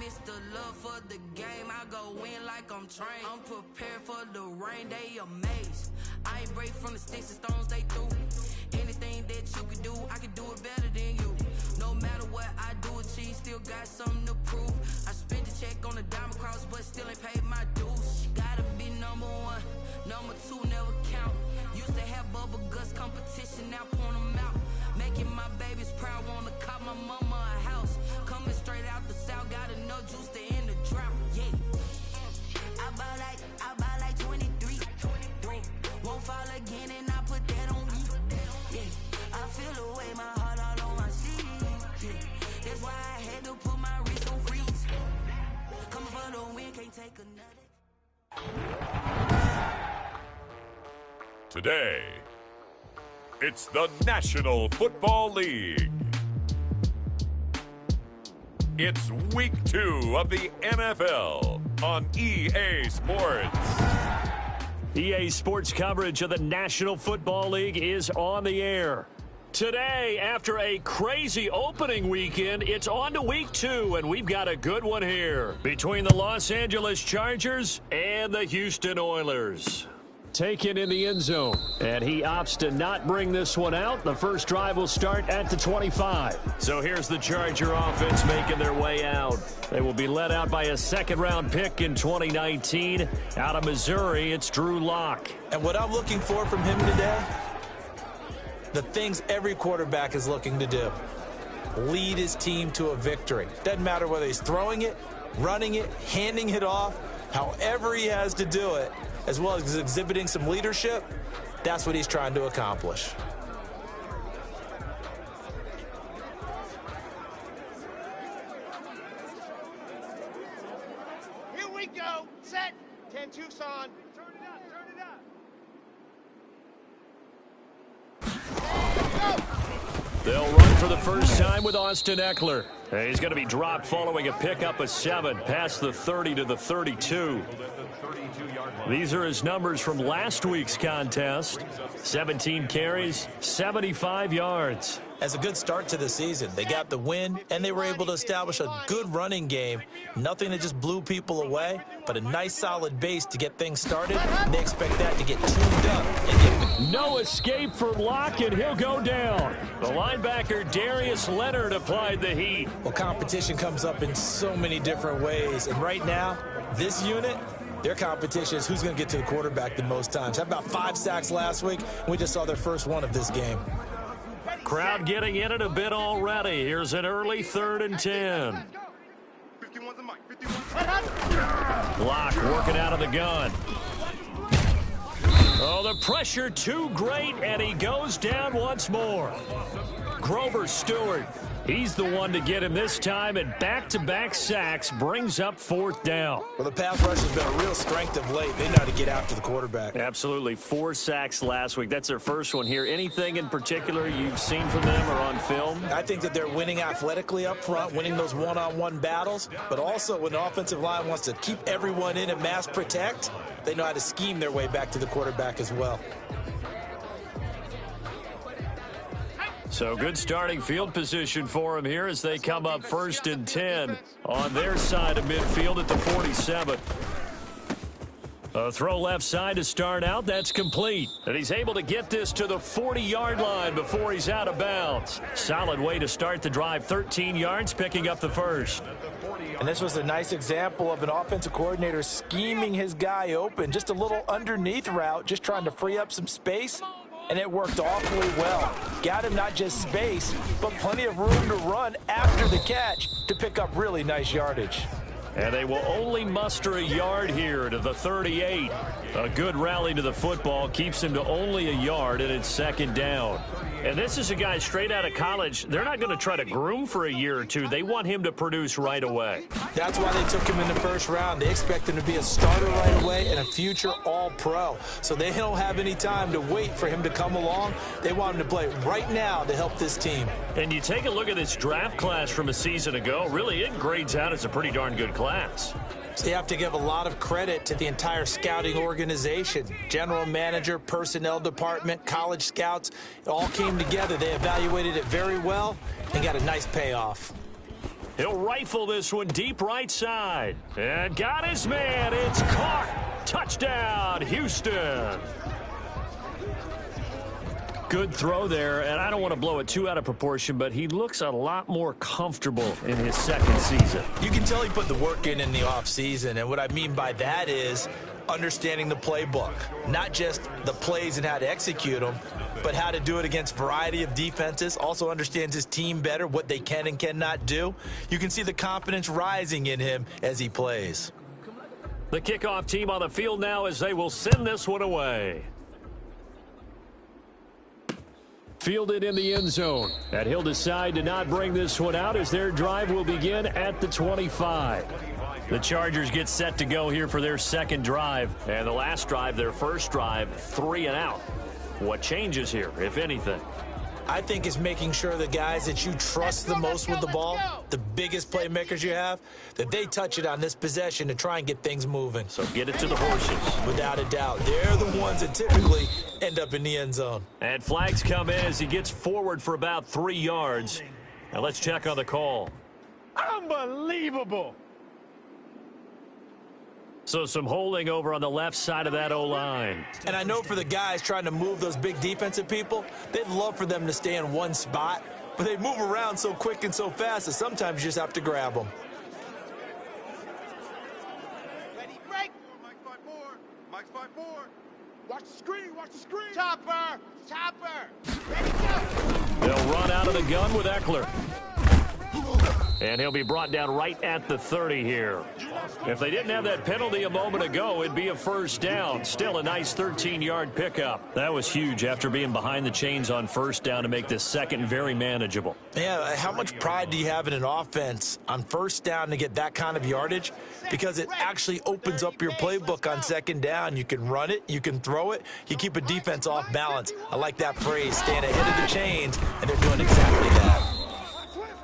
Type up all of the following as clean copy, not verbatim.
It's the love for the game. I go in like I'm trained. I'm prepared for the rain. They amazed. I ain't break from the sticks and stones they threw. Anything that you can do, I can do it better than you. No matter what I do, achieve, still got something to prove. I spent the check on the diamond cross, but still ain't paid my dues. Gotta be number one, number two never count. Used to have bubble guts competition, now point them out. Making my babies proud, wanna cop my mama a house. Coming straight out the south, got enough juice to end the drought. Yeah, I buy like 23. Won't fall again, and I put that on me. Yeah, I feel the way, my heart all on my sleeve. Yeah, that's why I had to put my wrist on freeze. Coming for the win, can't take another. Today, it's the National Football League. It's week 2 of the NFL on EA Sports. EA Sports coverage of the National Football League is on the air. Today, after a crazy opening weekend, it's on to week 2, and we've got a good one here between the Los Angeles Chargers and the Houston Oilers. Taken in the end zone, and he opts to not bring this one out. The first drive will start at the 25. So here's the Charger offense making their way out. They will be led out by a second-round pick in 2019. Out of Missouri, it's Drew Lock. And what I'm looking for from him today, the things every quarterback is looking to do. Lead his team to a victory. Doesn't matter whether he's throwing it, running it, handing it off, however he has to do it, as well as exhibiting some leadership, that's what he's trying to accomplish. Here we go. Set. 10 Tucson. Turn it up. Turn it up. They'll run for the first time with Austin Eckler. He's going to be dropped following a pickup of 7 past the 30 to the 32. These are his numbers from last week's contest. 17 carries, 75 yards. As a good start to the season, they got the win, and they were able to establish a good running game. Nothing that just blew people away, but a nice solid base to get things started. And they expect that to get tuned up. And no escape for Locke, and he'll go down. The linebacker Darius Leonard applied the heat. Well, competition comes up in so many different ways, and right now, this unit, their competition is who's going to get to the quarterback the most times. How about 5 sacks last week? We just saw their first one of this game. Crowd getting in it a bit already. Here's an early 3rd and 10. Block working out of the gun. Oh, the pressure too great, and he goes down once more. Grover Stewart, he's the one to get him this time, and back-to-back sacks brings up 4th down. Well, the pass rush has been a real strength of late. They know how to get after the quarterback. Absolutely. 4 sacks last week. That's their first one here. Anything in particular you've seen from them or on film? I think that they're winning athletically up front, winning those one-on-one battles, but also when the offensive line wants to keep everyone in and mass protect, they know how to scheme their way back to the quarterback as well. So good starting field position for him here as they come up 1st and 10 on their side of midfield at the 47. A throw left side to start out. That's complete. And he's able to get this to the 40-yard line before he's out of bounds. Solid way to start the drive. 13 yards, picking up the first. And this was a nice example of an offensive coordinator scheming his guy open. Just a little underneath route, just trying to free up some space. And it worked awfully well. Got him not just space, but plenty of room to run after the catch to pick up really nice yardage. And they will only muster a yard here to the 38. A good rally to the football keeps him to only a yard, and it's 2nd down. And this is a guy straight out of college. They're not going to try to groom for a year or two. They want him to produce right away. That's why they took him in the first round. They expect him to be a starter right away and a future All-Pro. So they don't have any time to wait for him to come along. They want him to play right now to help this team. And you take a look at this draft class from a season ago. Really, it grades out as a pretty darn good class. So you have to give a lot of credit to the entire scouting organization. General manager, personnel department, college scouts, it all came together. They evaluated it very well and got a nice payoff. He'll rifle this one deep right side. And got his man. It's caught. Touchdown, Houston. Good throw there, and I don't want to blow it too out of proportion, but he looks a lot more comfortable in his second season. You can tell he put the work in the offseason, and what I mean by that is understanding the playbook. Not just the plays and how to execute them, but how to do it against a variety of defenses. Also understands his team better, what they can and cannot do. You can see the confidence rising in him as he plays. The kickoff team on the field now as they will send this one away. Fielded in the end zone. And he'll decide to not bring this one out as their drive will begin at the 25. The Chargers get set to go here for their second drive. And the last drive, their first drive, 3 and out. What changes here, if anything? I think it's making sure the guys that you trust the most with the ball, the biggest playmakers you have, that they touch it on this possession to try and get things moving. So get it to the horses. Without a doubt. They're the ones that typically end up in the end zone. And flags come in as he gets forward for about 3 yards. Now let's check on the call. Unbelievable. So some holding over on the left side of that O-line. And I know for the guys trying to move those big defensive people, they'd love for them to stay in one spot, but they move around so quick and so fast that sometimes you just have to grab them. Ready, break. Mike's 5-4. Mike's 5-4. Watch the screen. Watch the screen. Topper. Topper. Ready, go. They'll run out of the gun with Eckler. And he'll be brought down right at the 30 here. If they didn't have that penalty a moment ago, it'd be a first down. Still a nice 13-yard pickup. That was huge after being behind the chains on first down to make this second very manageable. Yeah, how much pride do you have in an offense on first down to get that kind of yardage? Because it actually opens up your playbook on second down. You can run it, you can throw it, you keep a defense off balance. I like that phrase, staying ahead of the chains, and they're doing exactly that.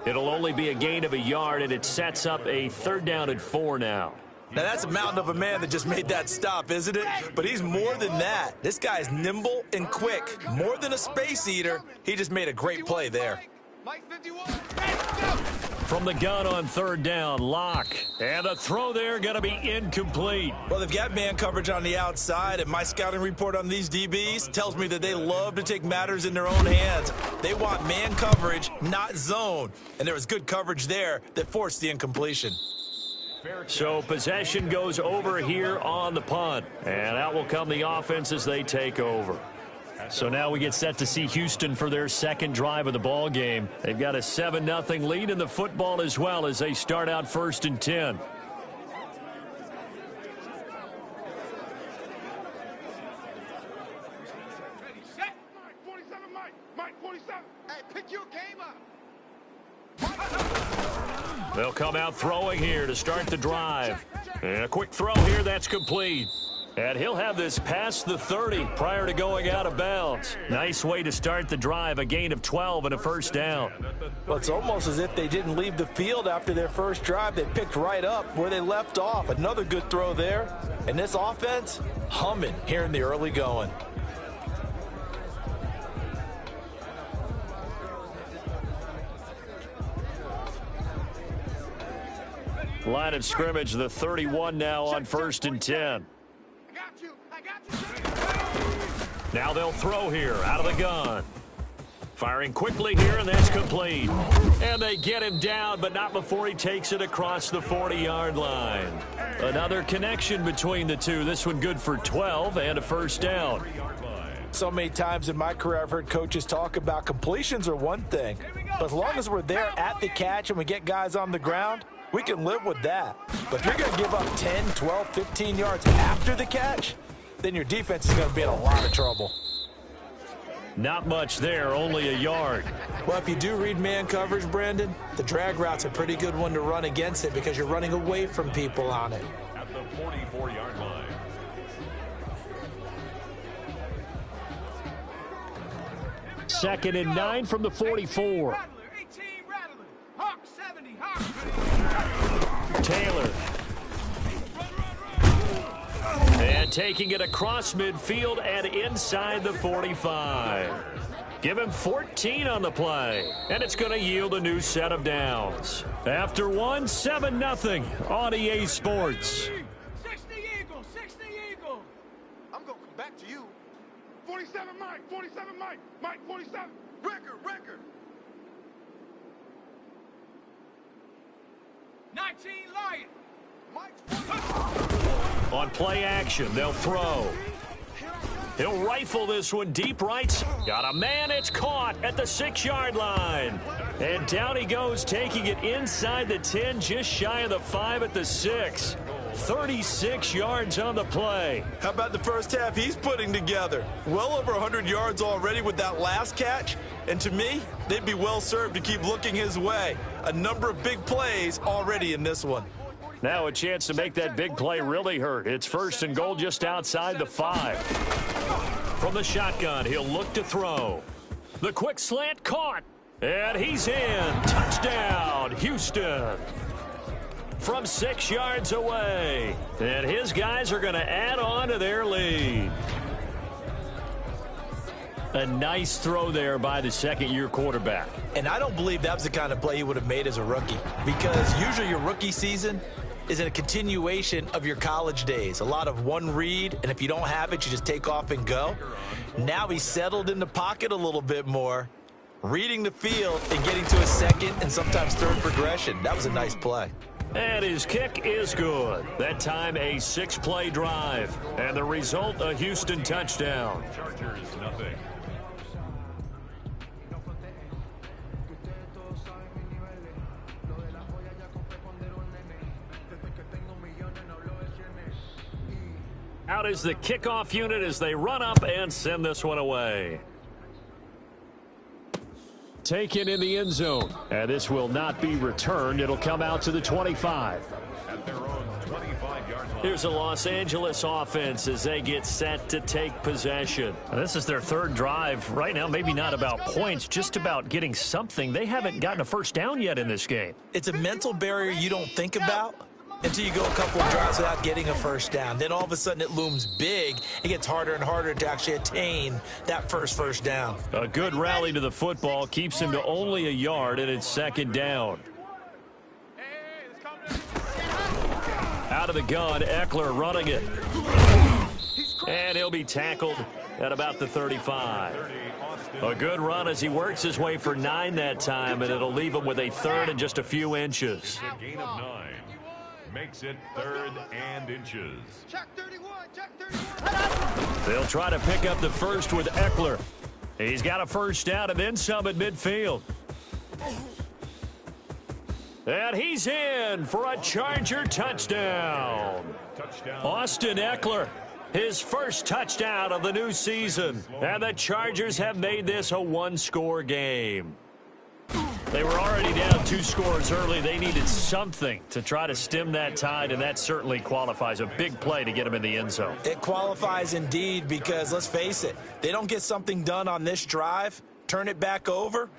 It'll only be a gain of a yard, and it sets up a 3rd down and 4 now. Now, that's a mountain of a man that just made that stop, isn't it? But he's more than that. This guy's nimble and quick. More than a space eater. He just made a great play there. Mike 51. Let's go. From the gun on 3rd down, Lock. And the throw there going to be incomplete. Well, they've got man coverage on the outside, and my scouting report on these DBs tells me that they love to take matters in their own hands. They want man coverage, not zone. And there was good coverage there that forced the incompletion. So possession goes over here on the punt. And out will come the offense as they take over. So now we get set to see Houston for their second drive of the ball game. They've got a 7-0 lead in the football as well as they start out 1st and 10. Ready, set. Mike 47, Mike. Mike 47. Hey, pick your game up. They'll come out throwing here to start the drive. And a quick throw here, that's complete. And he'll have this past the 30 prior to going out of bounds. Nice way to start the drive, a gain of 12 and a first down. Well, it's almost as if they didn't leave the field after their first drive. They picked right up where they left off. Another good throw there. And this offense, humming here in the early going. Line of scrimmage, the 31 now on 1st and 10. I got you. Now they'll throw here out of the gun. Firing quickly here, and that's complete. And they get him down, but not before he takes it across the 40-yard line. Another connection between the two. This one good for 12 and a first down. So many times in my career I've heard coaches talk about completions are one thing. But as long as we're there at the catch and we get guys on the ground, we can live with that. But if you're going to give up 10, 12, 15 yards after the catch, then your defense is going to be in a lot of trouble. Not much there, only a yard. Well, if you do read man coverage, Brandon, the drag route's a pretty good one to run against it because you're running away from people on it. At the 44-yard line. Second and 9 from the 44. Taylor. And taking it across midfield and inside the 45. Give him 14 on the play, and it's going to yield a new set of downs. After one, 7-0 on EA Sports. 60 Eagle, 60 Eagle. I'm going to come back to you. 47 Mike, 47 Mike, Mike 47. Record. 19 Lion. Mike. On play action, they'll throw. He'll rifle this one deep right. Got a man, it's caught at the 6-yard line. And down he goes, taking it inside the 10, just shy of the 5 at the 6. 36 yards on the play. How about the first half he's putting together? Well over 100 yards already with that last catch. And to me, they'd be well served to keep looking his way. A number of big plays already in this one. Now a chance to make that big play really hurt. It's 1st and goal just outside the 5. From the shotgun, he'll look to throw. The quick slant caught. And he's in. Touchdown, Houston. From 6 yards away. And his guys are going to add on to their lead. A nice throw there by the second-year quarterback. And I don't believe that was the kind of play he would have made as a rookie. Because usually your rookie season is in a continuation of your college days. A lot of one read, and if you don't have it, you just take off and go. Now he's settled in the pocket a little bit more, reading the field and getting to a second and sometimes third progression. That was a nice play. And his kick is good. That time a 6-play drive. And the result, a Houston touchdown. Chargers, nothing. Out is the kickoff unit as they run up and send this one away. Taken in the end zone. And this will not be returned. It'll come out to the 25. At their own 25-yard line. Here's a Los Angeles offense as they get set to take possession. This is their 3rd drive. Right now, maybe not about points, just about getting something. They haven't gotten a first down yet in this game. It's a mental barrier you don't think about until you go a couple of drives without getting a first down. Then all of a sudden it looms big. It gets harder and harder to actually attain that first down. A good rally to the football keeps him to only a yard, and it's 2nd down. Out of the gun, Eckler running it. And he'll be tackled at about the 35. A good run as he works his way for 9 that time, and it'll leave him with a 3rd and just a few inches. A gain of 9. Makes it 3rd and inches. Check 31, check 31. They'll try to pick up the first with Eckler. He's got a first down and then some at midfield. And he's in for a Charger touchdown. Austin Eckler, his first touchdown of the new season. And the Chargers have made this a 1-score game. They were already down 2 scores early. They needed something to try to stem that tide, and that certainly qualifies. A big play to get them in the end zone. It qualifies indeed because, let's face it, they don't get something done on this drive, turn it back over,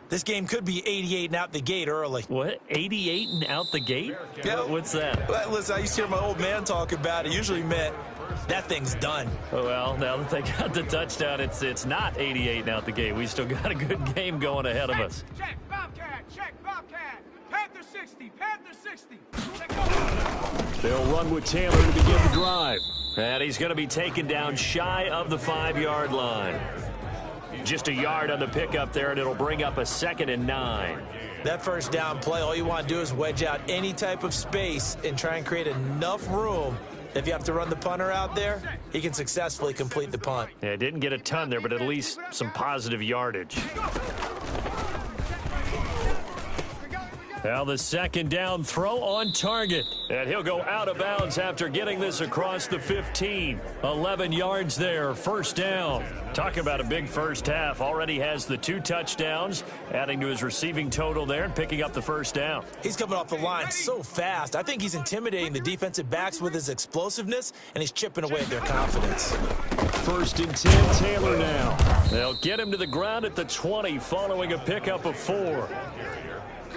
this game could be 88 and out the gate early. What? 88 and out the gate? Yeah. What's that? Well, listen, I used to hear my old man talk about it. Usually meant that thing's done. Well, now that they got the touchdown, it's not 88 and out the gate. We still got a good game going ahead of us. Check, Bobcat, check, Bobcat. Panther 60, Panther 60. They'll run with Taylor to begin the drive. And he's going to be taken down shy of the 5-yard line. Just a yard on the pickup there, and it'll bring up a 2nd and 9. That first down play, all you want to do is wedge out any type of space and try and create enough room. If you have to run the punter out there, he can successfully complete the punt. Yeah, didn't get a ton there, but at least some positive yardage. Now the 2nd down throw on target. And he'll go out of bounds after getting this across the 15. 11 yards there, 1st down. Talk about a big first half. Already has the 2 touchdowns, adding to his receiving total there and picking up the 1st down. He's coming off the line so fast. I think he's intimidating the defensive backs with his explosiveness, and he's chipping away at their confidence. 1st and 10, Taylor now. They'll get him to the ground at the 20 following a pickup of 4.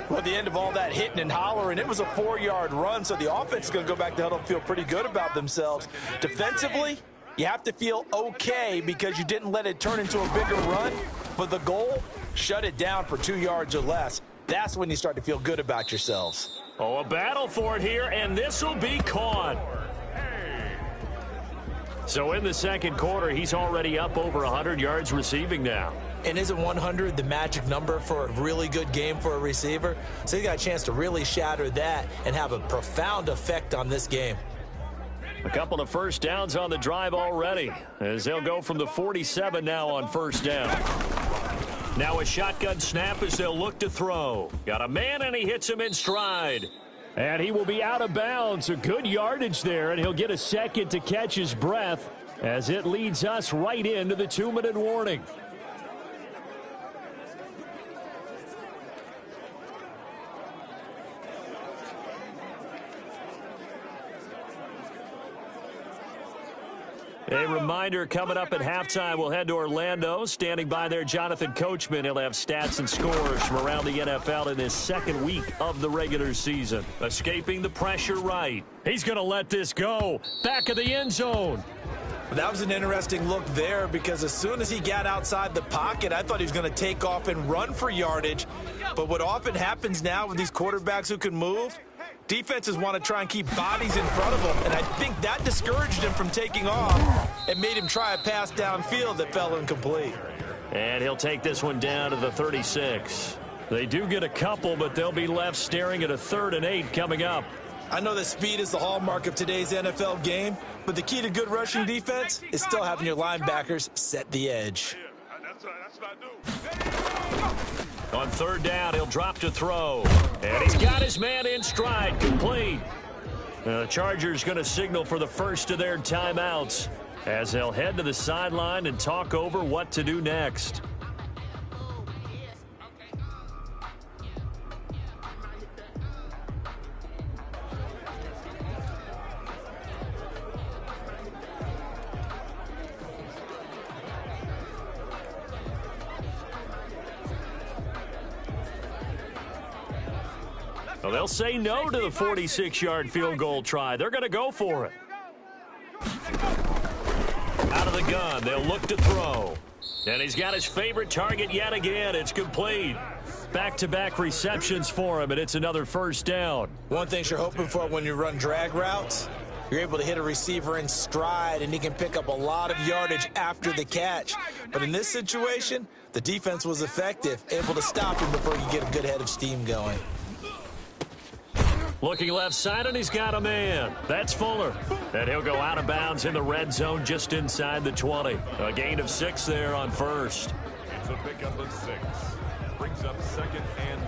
Well, at the end of all that hitting and hollering, it was a 4-yard run, so the offense is going to go back to huddle and feel pretty good about themselves. Defensively, you have to feel okay because you didn't let it turn into a bigger run. But the goal, shut it down for 2 yards or less. That's when you start to feel good about yourselves. Oh, a battle for it here, and this will be caught. So in the second quarter, he's already up over 100 yards receiving now. And isn't 100 the magic number for a really good game for a receiver? So he got a chance to really shatter that and have a profound effect on this game. A couple of first downs on the drive already, as they'll go from the 47 now on first down. Now a shotgun snap as they'll look to throw. Got a man, and he hits him in stride. And he will be out of bounds. A good yardage there, and he'll get a second to catch his breath as it leads us right into the 2-minute warning. A reminder, coming up at halftime, we'll head to Orlando. Standing by there, Jonathan Coachman. He'll have stats and scores from around the NFL in this second week of the regular season. Escaping the pressure right. He's going to let this go. Back of the end zone. That was an interesting look there because as soon as he got outside the pocket, I thought he was going to take off and run for yardage. But what often happens now with these quarterbacks who can move, defenses want to try and keep bodies in front of him, and I think that discouraged him from taking off and made him try a pass downfield that fell incomplete. And he'll take this one down to the 36. They do get a couple, but they'll be left staring at a 3rd and 8 coming up. I know that speed is the hallmark of today's NFL game, but the key to good rushing defense is still having your linebackers set the edge. On 3rd down, he'll drop to throw. And he's got his man in stride, complete. The Chargers going to signal for the first of their timeouts as they'll head to the sideline and talk over what to do next. Well, they'll say no to the 46-yard field goal try. They're going to go for it. Out of the gun, they'll look to throw. And he's got his favorite target yet again. It's complete. Back-to-back receptions for him, and it's another first down. One thing you're hoping for when you run drag routes, you're able to hit a receiver in stride, and he can pick up a lot of yardage after the catch. But in this situation, the defense was effective, able to stop him before you get a good head of steam going. Looking left side, and he's got a man. That's Fuller. And he'll go out of bounds in the red zone just inside the 20. A gain of 6 there on first. It's a pickup of 6. Brings up 2nd and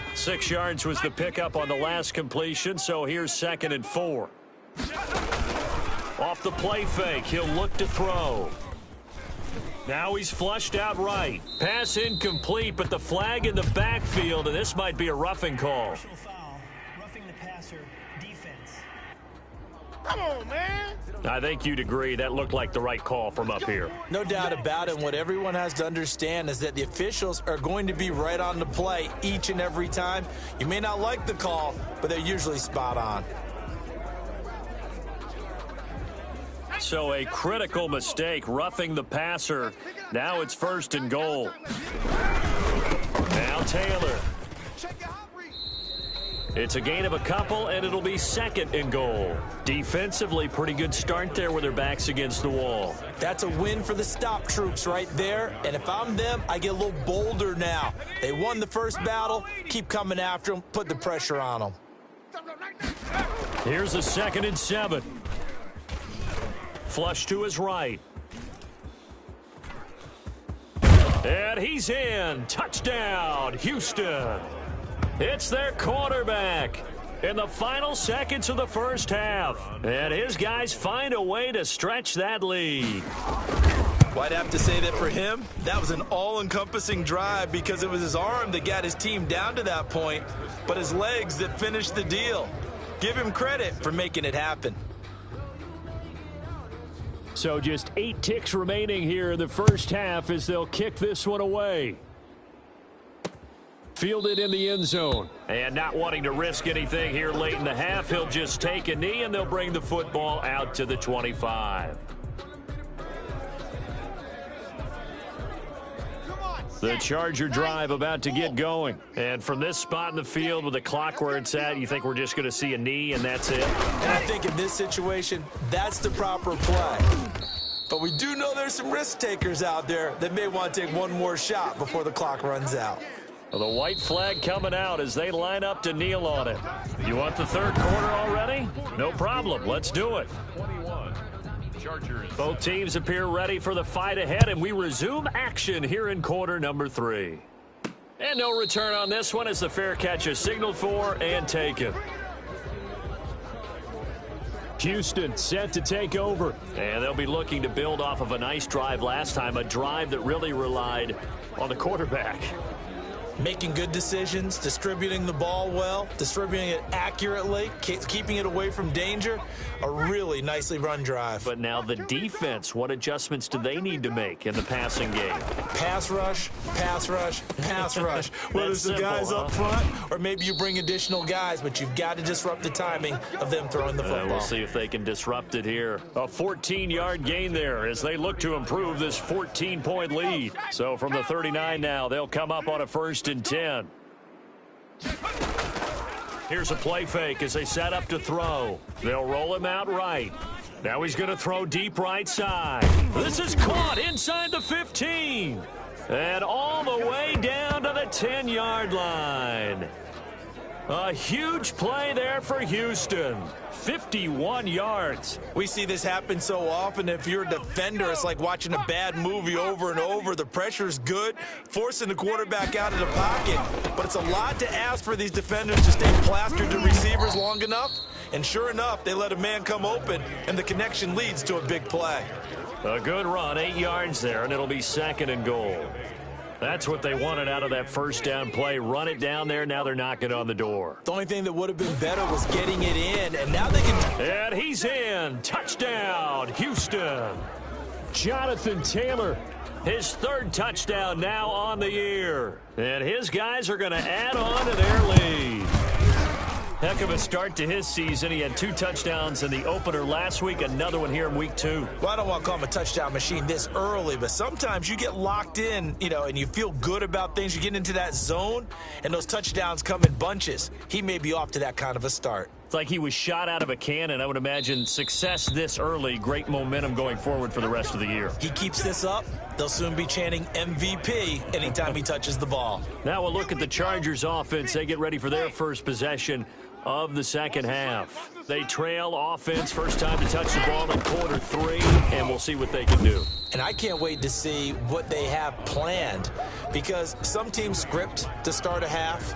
4. Six yards was the pickup on the last completion, so here's 2nd and 4. Off the play fake, he'll look to throw. Now he's flushed out right. Pass incomplete, but the flag in the backfield, and this might be a roughing call. Roughing the passer, defense. Come on, man. I think you'd agree that looked like the right call from up here. No doubt about it. What everyone has to understand is that the officials are going to be right on the play each and every time. You may not like the call, but they're usually spot on. So a critical mistake, roughing the passer. Now it's 1st and goal. Now Taylor. It's a gain of a couple, and it'll be 2nd and goal. Defensively, pretty good start there with their backs against the wall. That's a win for the stop troops right there, and if I'm them, I get a little bolder now. They won the first battle, keep coming after them, put the pressure on them. Here's a 2nd and 7. Flush to his right. And he's in. Touchdown, Houston. It's their quarterback in the final seconds of the first half. And his guys find a way to stretch that lead. Well, I'd have to say that for him, that was an all-encompassing drive because it was his arm that got his team down to that point, but his legs that finished the deal. Give him credit for making it happen. So just 8 ticks remaining here in the first half as they'll kick this one away. Fielded in the end zone. And not wanting to risk anything here late in the half, he'll just take a knee, and they'll bring the football out to the 25. The Charger drive about to get going. And from this spot in the field with the clock where it's at, you think we're just going to see a knee and that's it? And I think in this situation, that's the proper play. But we do know there's some risk takers out there that may want to take one more shot before the clock runs out. Well, the white flag coming out as they line up to kneel on it. You want the third quarter already? No problem. Let's do it. 21. Chargers. Both teams appear ready for the fight ahead, and we resume action here in quarter number 3. And no return on this one as the fair catch is signaled for and taken. Houston set to take over. And they'll be looking to build off of a nice drive last time, a drive that really relied on the quarterback. Making good decisions, distributing the ball well, distributing it accurately, keeping it away from danger. A really nicely run drive. But now the defense, what adjustments do they need to make in the passing game? Pass rush, pass rush, pass rush. Whether it's the guys up front or maybe you bring additional guys, but you've got to disrupt the timing of them throwing the football. We'll see if they can disrupt it here. A 14-yard gain there as they look to improve this 14-point lead. So from the 39 now, they'll come up on a 1st and 10. Here's a play fake as they set up to throw. They'll roll him out right. Now he's going to throw deep right side. This is caught inside the 15. And all the way down to the 10-yard line. A huge play there for Houston. 51 yards. We see this happen so often. If you're a defender, it's like watching a bad movie over and over. The pressure's good, forcing the quarterback out of the pocket. But it's a lot to ask for these defenders to stay plastered to receivers long enough. And sure enough, they let a man come open, and the connection leads to a big play. A good run, 8 yards there, and it'll be 2nd and goal. That's what they wanted out of that first down play. Run it down there. Now they're knocking on the door. The only thing that would have been better was getting it in, and now they can... And he's in. Touchdown, Houston. Jonathan Taylor, his 3rd touchdown now on the year. And his guys are going to add on to their lead. Heck of a start to his season. He had 2 touchdowns in the opener last week, another one here in week 2. Well, I don't want to call him a touchdown machine this early, but sometimes you get locked in, and you feel good about things. You get into that zone, and those touchdowns come in bunches. He may be off to that kind of a start. It's like he was shot out of a cannon. I would imagine success this early, great momentum going forward for the rest of the year. He keeps this up, they'll soon be chanting MVP anytime he touches the ball. Now we'll look at the Chargers offense. They get ready for their first possession of the second half. They trail offense, first time to touch the ball in quarter 3, and we'll see what they can do. And I can't wait to see what they have planned, because some teams script to start a half.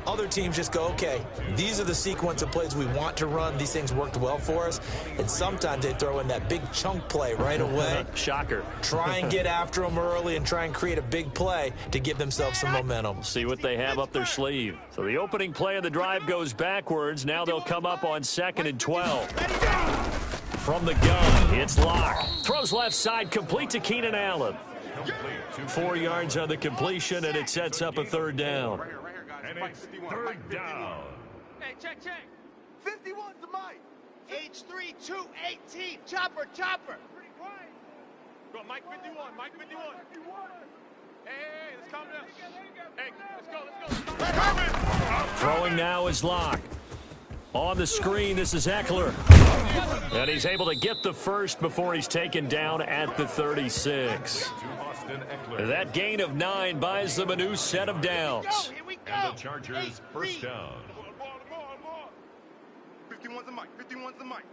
Other teams just go, okay, these are the sequence of plays we want to run. These things worked well for us. And sometimes they throw in that big chunk play right away. Shocker. Try and get after them early and try and create a big play to give themselves some momentum. See what they have up their sleeve. So the opening play of the drive goes backwards. Now they'll come up on 2nd and 12. From the gun, it's Locke. Throws left side, complete to Keenan Allen. 4 yards on the completion, and it sets up a 3rd down. And it's 3rd down. Hey, check. 51's the mic. H3218. Chopper. Pretty quiet. Go, Mike 51. Hey, let's calm down. Hey, let's go. Throwing now is Locke. On the screen, this is Eckler. And he's able to get the first before he's taken down at the 36. That gain of 9 buys them a new set of downs. And the Chargers first down. 51's the mic.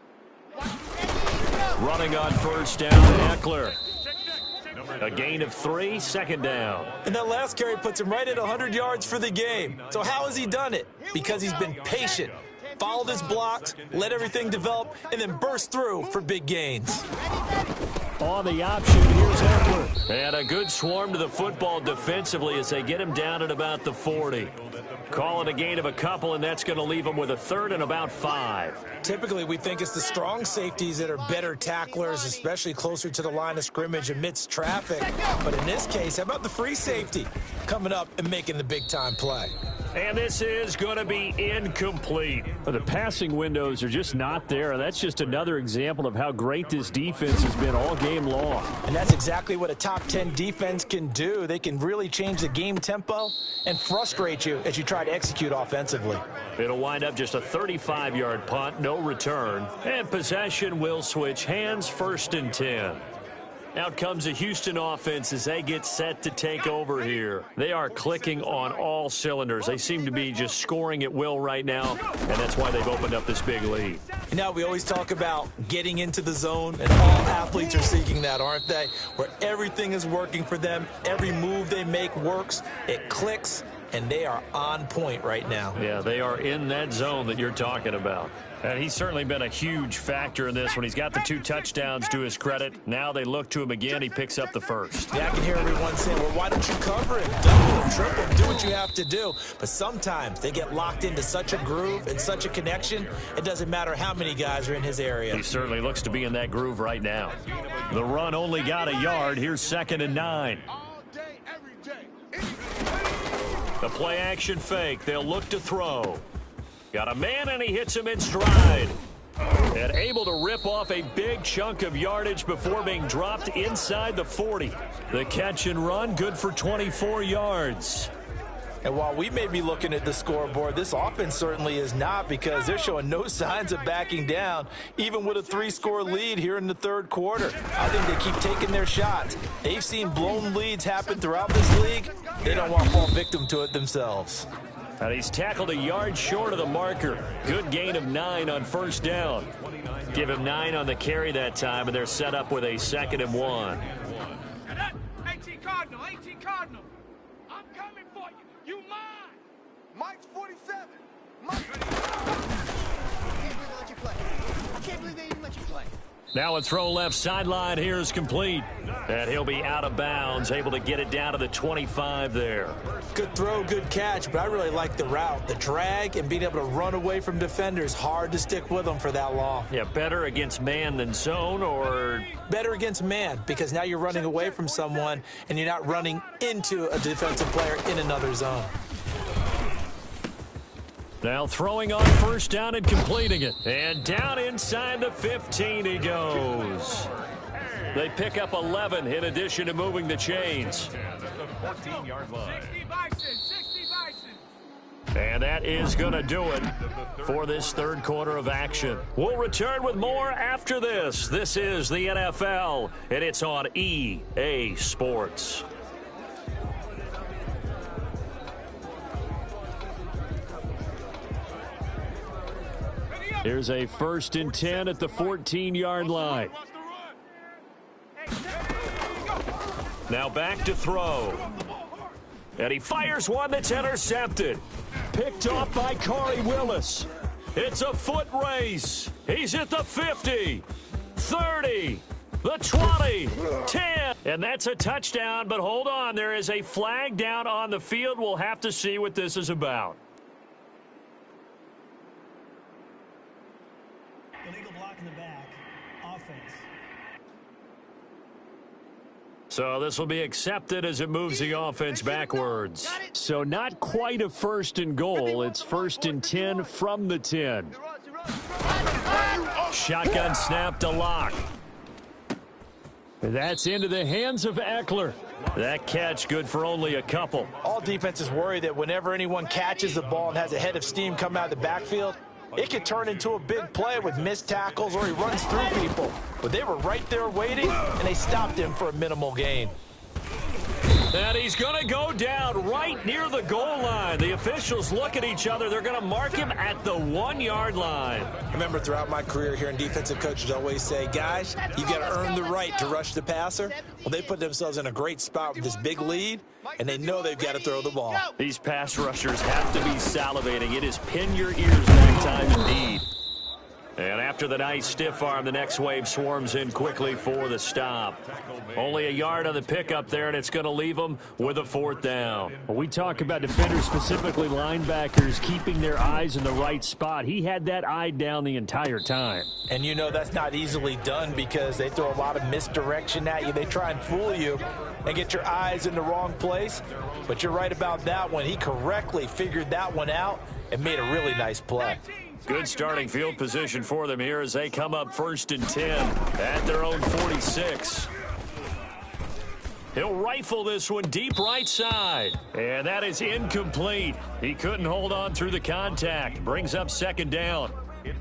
Running on first down, Eckler. A gain of 3, 2nd down. And that last carry puts him right at 100 yards for the game. So how has he done it? Because he's been patient, followed his blocks, let everything develop, and then burst through for big gains. on the option. Here's Eckler. And a good swarm to the football defensively as they get him down at about the 40. Call it a gain of a couple, and that's going to leave him with a third and about 5. Typically, we think it's the strong safeties that are better tacklers, especially closer to the line of scrimmage amidst traffic. But in this case, how about the free safety coming up and making the big-time play? And this is going to be incomplete. The passing windows are just not there. That's just another example of how great this defense has been all game long. And that's exactly what a top 10 defense can do. They can really change the game tempo and frustrate you as you try to execute offensively. It'll wind up just a 35-yard punt, no return. And possession will switch hands, 1st and 10. Out comes the Houston offense as they get set to take over here. They are clicking on all cylinders. They seem to be just scoring at will right now, and that's why they've opened up this big lead. You know, we always talk about getting into the zone, and all athletes are seeking that, aren't they? Where everything is working for them. Every move they make works. It clicks, and they are on point right now. Yeah, they are in that zone that you're talking about. And he's certainly been a huge factor in this when he's got the 2 touchdowns to his credit. Now they look to him again. He picks up the first. Yeah, I can hear everyone saying, well, why don't you cover him? Double him, triple him, do what you have to do. But sometimes they get locked into such a groove and such a connection, it doesn't matter how many guys are in his area. He certainly looks to be in that groove right now. The run only got a yard. Here's 2nd and 9. All day, every day. The play action fake. They'll look to throw. Got a man, and he hits him in stride. And able to rip off a big chunk of yardage before being dropped inside the 40. The catch and run, good for 24 yards. And while we may be looking at the scoreboard, this offense certainly is not, because they're showing no signs of backing down, even with a 3-score lead here in the 3rd quarter. I think they keep taking their shots. They've seen blown leads happen throughout this league. They don't want to fall victim to it themselves. And he's tackled a yard short of the marker. Good gain of 9 on 1st down. Give him 9 on the carry that time, and they're set up with a 2nd and 1. 18 Cardinal, 18 Cardinal. I'm coming for you. You mine. Mike's 47. Mike. I can't believe they even let you play. Now a throw left sideline here is complete. And he'll be out of bounds, able to get it down to the 25 there. Good throw, good catch, but I really like the route. The drag and being able to run away from defenders, hard to stick with them for that long. Yeah, better against man than zone, or? Better against man, because now you're running away from someone and you're not running into a defensive player in another zone. Now throwing on 1st down and completing it. And down inside the 15 he goes. They pick up 11 in addition to moving the chains. 14-yard line. 60 Bison, 60 Bison. And that is going to do it for this 3rd quarter of action. We'll return with more after this. This is the NFL, and it's on EA Sports. Here's a 1st and 10 at the 14-yard line. Now back to throw. And he fires one that's intercepted. Picked off by Corey Willis. It's a foot race. He's at the 50, 30, the 20, 10. And that's a touchdown, but hold on. There is a flag down on the field. We'll have to see what this is about. Illegal block in the back. Offense. So this will be accepted as it moves the offense backwards. So not quite a 1st and goal. It's 1st and 10 from the 10. Shotgun snap to Lock. That's into the hands of Eckler. That catch good for only a couple. All defenses worry that whenever anyone catches the ball and has a head of steam come out of the backfield, it could turn into a big play with missed tackles or he runs through people. But they were right there waiting, and they stopped him for a minimal gain. And he's going to go down right near the goal line. The officials look at each other. They're going to mark him at the 1-yard line. I remember throughout my career here in defensive coaches always say, guys, you got to earn the right to rush the passer. Well, they put themselves in a great spot with this big lead, and they know they've got to throw the ball. These pass rushers have to be salivating. It is pin your ears back time indeed. And after the nice stiff arm, the next wave swarms in quickly for the stop. Only a yard on the pickup there, and it's going to leave them with a 4th down. When we talk about defenders, specifically linebackers, keeping their eyes in the right spot. He had that eye down the entire time. And you know that's not easily done because they throw a lot of misdirection at you. They try and fool you and get your eyes in the wrong place. But you're right about that one. He correctly figured that one out and made a really nice play. Good starting field position for them here as they come up 1st and 10 at their own 46. He'll rifle this one deep right side. And that is incomplete. He couldn't hold on through the contact. Brings up 2nd down.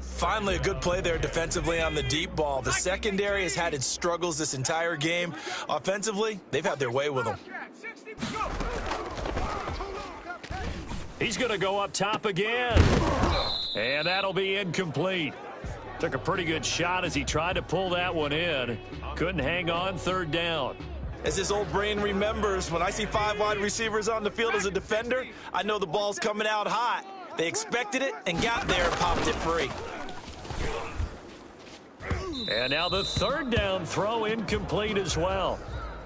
Finally, a good play there defensively on the deep ball. The secondary has had its struggles this entire game. Offensively, they've had their way with them. He's going to go up top again. And that'll be incomplete. Took a pretty good shot as he tried to pull that one in. Couldn't hang on 3rd down. As this old brain remembers, when I see 5 wide receivers on the field as a defender, I know the ball's coming out hot. They expected it and got there and popped it free. And now the 3rd down throw incomplete as well.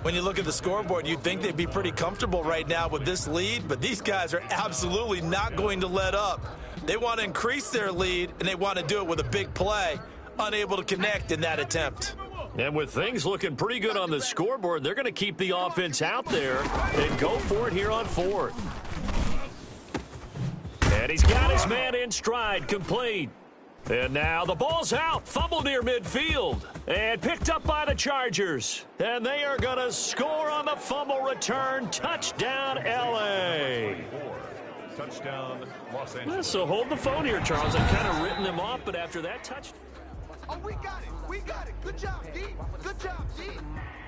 When you look at the scoreboard, you'd think they'd be pretty comfortable right now with this lead, but these guys are absolutely not going to let up. They want to increase their lead, and they want to do it with a big play. Unable to connect in that attempt. And with things looking pretty good on the scoreboard, they're going to keep the offense out there and go for it here on 4th. And he's got his man in stride, complete. And now the ball's out, fumble near midfield, and picked up by the Chargers. And they are going to score on the fumble return. Touchdown, L.A. Touchdown, Los Angeles. So hold the phone here, Charles. I've kind of written them off, but after that touchdown. Oh, we got it. We got it. Good job, D. Good job, D.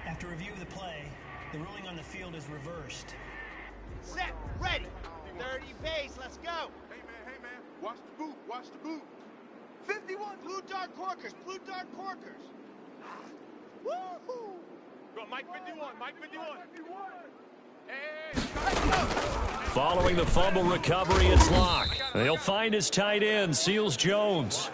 After review of the play, the ruling on the field is reversed. Set. Ready. 30 pace. Let's go. Hey, man. Watch the boot. Watch the boot. 51. Blue dart corkers. Blue dart corkers. Woo-hoo. Go, Mike 51. Mike 51. Hey. Following the fumble recovery, it's Locke. He'll find his tight end, Seals Jones.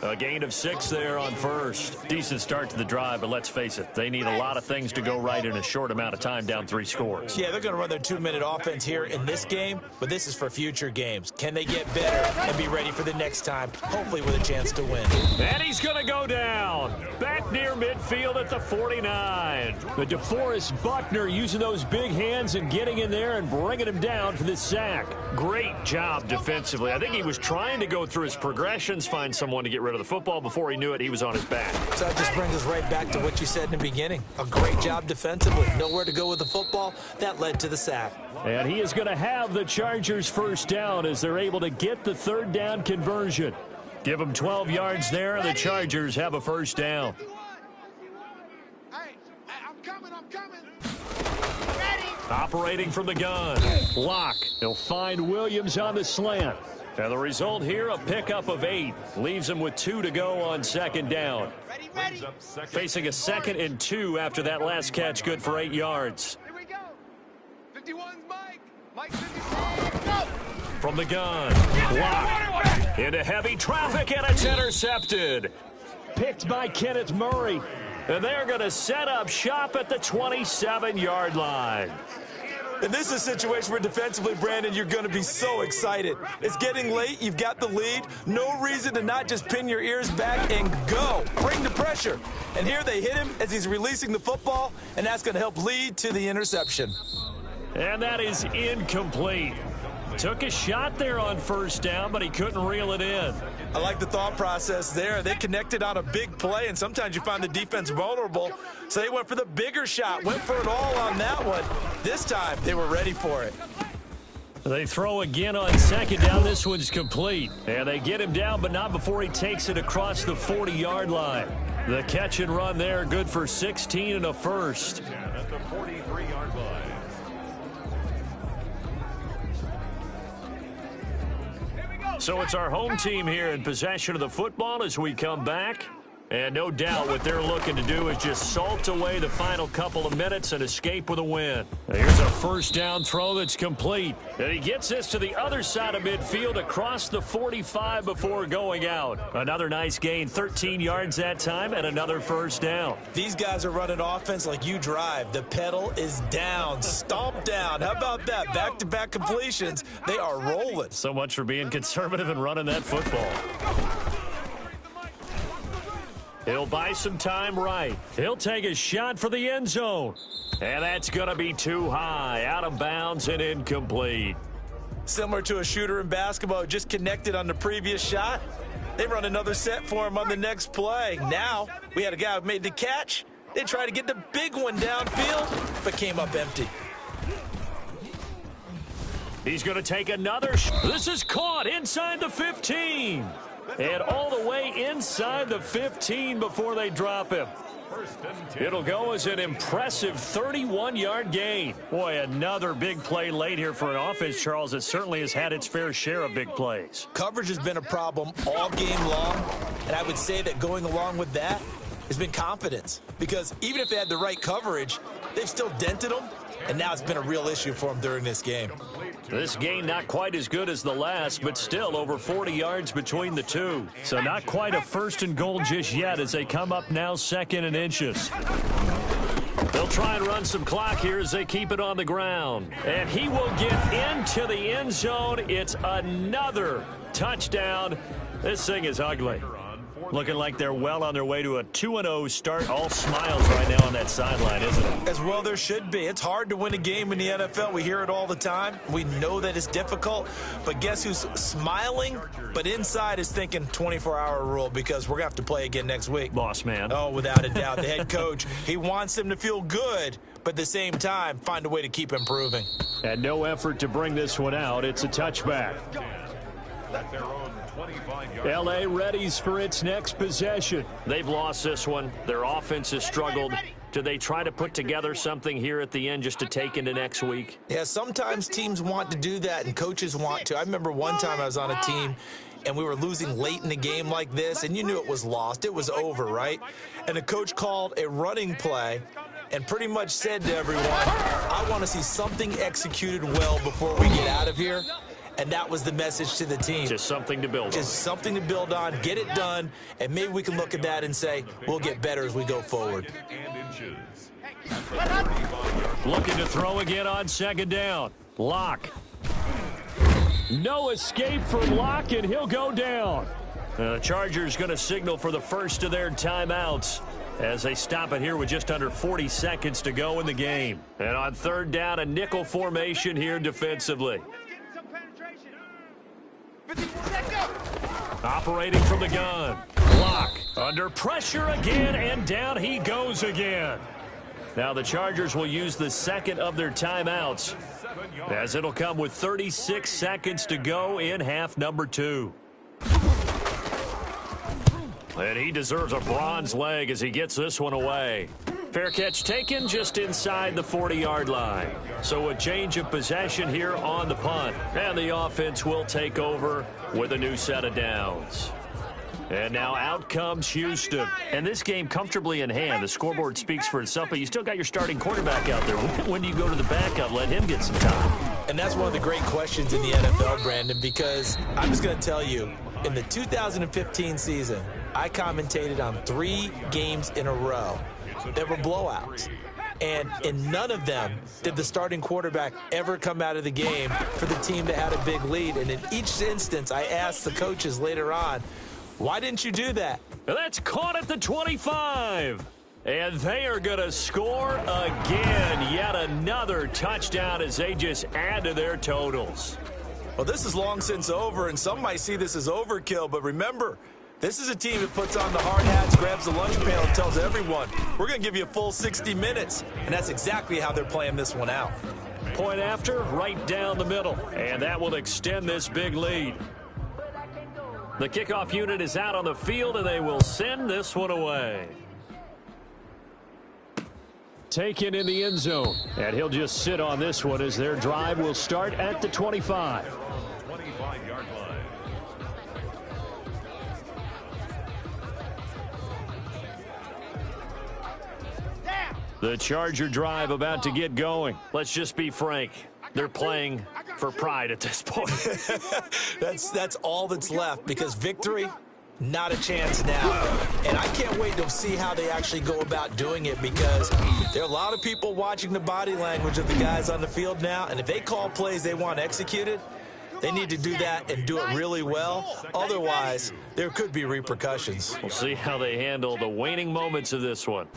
A gain of 6 there on 1st. Decent start to the drive, but let's face it, they need a lot of things to go right in a short amount of time, down 3 scores. Yeah, they're going to run their 2-minute offense here in this game, but this is for future games. Can they get better and be ready for the next time, hopefully with a chance to win? And he's going to go down. Back near midfield at the 49. But DeForest Buckner using those big hands and getting in there and bringing him down for this sack. Great job defensively. I think he was trying to go through his progressions, find someone to get rid of the football. Before he knew it, he was on his back. So that just brings us right back to what you said in the beginning. A great job defensively. Nowhere to go with the football. That led to the sack. And he is going to have the Chargers 1st down as they're able to get the 3rd down conversion. Give them 12 yards there, and the Chargers have a 1st down. Hey, I'm coming. Ready. Operating from the gun. Locke. He'll find Williams on the slant. And the result here, a pickup of 8. Leaves him with 2 to go on 2nd down. Ready. Facing a 2nd and 2 after that last catch, good for 8 yards. Here we go. 51's Mike. Mike 56. Go. From the gun, Locke into heavy traffic, and it's intercepted. Picked by Kenneth Murray. And they're going to set up shop at the 27-yard line. And this is a situation where defensively, Brandon, you're going to be so excited. It's getting late. You've got the lead. No reason to not just pin your ears back and go. Bring the pressure. And here they hit him as he's releasing the football, and that's going to help lead to the interception. And that is incomplete. Took a shot there on 1st down, but he couldn't reel it in. I like the thought process there. They connected on a big play, and sometimes you find the defense vulnerable. So they went for the bigger shot, went for it all on that one. This time, they were ready for it. They throw again on 2nd down. This one's complete. And they get him down, but not before he takes it across the 40-yard line. The catch and run there, good for 16 and a 1st. At the 43-yard line. So it's our home team here in possession of the football as we come back. And no doubt what they're looking to do is just salt away the final couple of minutes and escape with a win. Here's a first down throw that's complete. And he gets this to the other side of midfield across the 45 before going out. Another nice gain, 13 yards that time, and another first down. These guys are running offense like you drive. The pedal is down, stomp down. How about that? Back-to-back completions. They are rolling. So much for being conservative and running that football. He'll buy some time right. He'll take a shot for the end zone. And that's going to be too high, out of bounds and incomplete. Similar to a shooter in basketball, just connected on the previous shot. They run another set for him on the next play. Now, we had a guy who made the catch. They tried to get the big one downfield, but came up empty. He's going to take another shot. This is caught inside the 15. And all the way inside the 15 before they drop him. It'll go as an impressive 31-yard gain. Boy, another big play late here for an offense, Charles, that certainly has had its fair share of big plays. Coverage has been a problem all game long, and I would say that going along with that has been confidence. Because even if they had the right coverage, they've still dented them, and now it's been a real issue for them during this game. This gain not quite as good as the last, but still over 40 yards between the two. So not quite a first and goal just yet as they come up now second and inches. They'll try and run some clock here as they keep it on the ground. And he will get into the end zone. It's another touchdown. This thing is ugly. Looking like they're well on their way to a 2-0 start. All smiles right now on that sideline, isn't it? As well there should be. It's hard to win a game in the NFL. We hear it all the time. We know that it's difficult. But guess who's smiling, but inside is thinking 24-hour rule because we're going to have to play again next week. Boss man. Oh, without a doubt. The head coach, he wants them to feel good, but at the same time, find a way to keep improving. And no effort to bring this one out. It's a touchback. L.A. readies for its next possession. They've lost this one. Their offense has struggled. Do they try to put together something here at the end just to take into next week? Yeah, sometimes teams want to do that and coaches want to. I remember one time I was on a team and we were losing late in the game like this, and you knew it was lost. It was over, right? And the coach called a running play and pretty much said to everyone, I want to see something executed well before we get out of here. And that was the message to the team. Just something to build on. Just something to build on, get it done, and maybe we can look at that and say, we'll get better as we go forward. Looking to throw again on second down. Lock. No escape from Lock, and he'll go down. The Chargers going to signal for the first of their timeouts as they stop it here with just under 40 seconds to go in the game. And on third down, a nickel formation here defensively. Operating from the gun. Lock under pressure again, and down he goes again. Now the Chargers will use the second of their timeouts as it'll come with 36 seconds to go in half number 2. And he deserves a bronze leg as he gets this one away. Fair catch taken just inside the 40-yard line. So a change of possession here on the punt. And the offense will take over with a new set of downs. And now out comes Houston. And this game comfortably in hand. The scoreboard speaks for itself, but you still got your starting quarterback out there. When do you go to the backup? Let him get some time. And that's one of the great questions in the NFL, Brandon, because I'm just going to tell you, in the 2015 season, I commentated on 3 games in a row that were blowouts. And in none of them did the starting quarterback ever come out of the game for the team that had a big lead. And in each instance, I asked the coaches later on, why didn't you do that? That's caught at the 25. And they are going to score again. Yet another touchdown as they just add to their totals. Well, this is long since over, and some might see this as overkill. But remember, this is a team that puts on the hard hats, grabs the lunch pail, and tells everyone, we're going to give you a full 60 minutes. And that's exactly how they're playing this one out. Point after, right down the middle. And that will extend this big lead. The kickoff unit is out on the field, and they will send this one away. Taken in the end zone. And he'll just sit on this one as their drive will start at the 25. 25-yard line. The Charger drive about to get going. Let's just be frank. They're playing for pride at this point. That's all that's left, because victory, not a chance now. And I can't wait to see how they actually go about doing it, because there are a lot of people watching the body language of the guys on the field now, and if they call plays they want executed, they need to do that and do it really well. Otherwise, there could be repercussions. We'll see how they handle the waning moments of this one.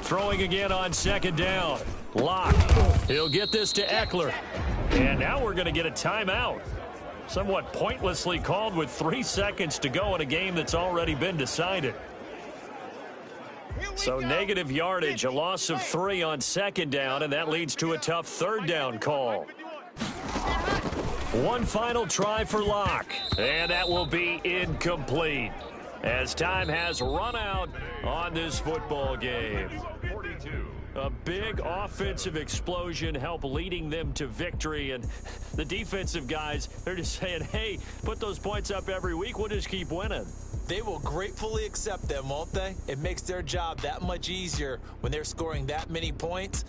Throwing again on second down. Locke. He'll get this to Eckler. And now we're going to get a timeout. Somewhat pointlessly called with 3 seconds to go in a game that's already been decided. So negative yardage, a loss of 3 on second down, and that leads to a tough third down call. One final try for Locke, and that will be incomplete, as time has run out on this football game. A big offensive explosion helped leading them to victory, and the defensive guys, they're just saying, hey, put those points up every week, we'll just keep winning. They will gratefully accept them, won't they? It makes their job that much easier when they're scoring that many points.